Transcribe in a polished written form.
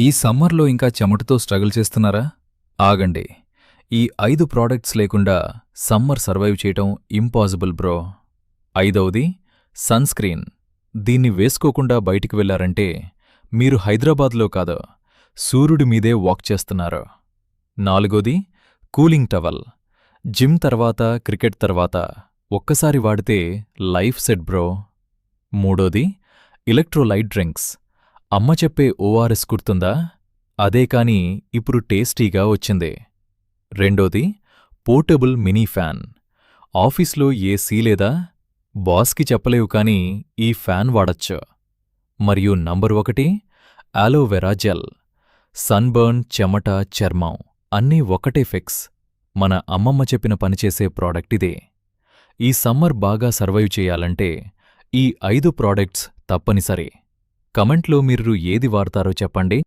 ఈ సమ్మర్లో ఇంకా చెమటతో స్ట్రగుల్ చేస్తున్నారా? ఆగండి. ఈ 5 ప్రాడక్ట్స్ లేకుండా సమ్మర్ సర్వైవ్ చేయటం ఇంపాసిబుల్ బ్రో. ఐదవది సన్‌స్క్రీన్. దీన్ని వేసుకోకుండా బయటికి వెళ్లారంటే మీరు హైదరాబాద్లో కాదు, సూర్యుడి మీదే వాక్ చేస్తున్నారు. నాలుగోది కూలింగ్ టవల్. జిమ్ తర్వాత, క్రికెట్ తర్వాత ఒక్కసారి వాడితే లైఫ్ సెట్ బ్రో. మూడోది ఎలక్ట్రోలైట్ డ్రింక్స్. అమ్మ చెప్పే ఓఆర్ఎస్ గుర్తుందా? అదే కాని ఇప్పుడు టేస్టీగా వచ్చింది. రెండోది పోర్టబుల్ మినీ ఫ్యాన్. ఆఫీస్లో ఏసీ లేదా? బాస్కి చెప్పలేవు కాని ఈ ఫ్యాన్ వాడొచ్చు. మరియు నంబర్ 1 ఆలోవెరా జెల్. సన్బర్న్, చెమట, చర్మం అన్నీ ఒకటే ఫిక్స్. మన అమ్మమ్మ చెప్పిన పనిచేసే ప్రాడక్ట్ ఇదే. ఈ సమ్మర్ బాగా సర్వైవ్ చేయాలంటే ఈ 5 ప్రాడక్ట్స్ తప్పనిసరి. కమెంట్లో మీరు ఏది వాడతారో చెప్పండి.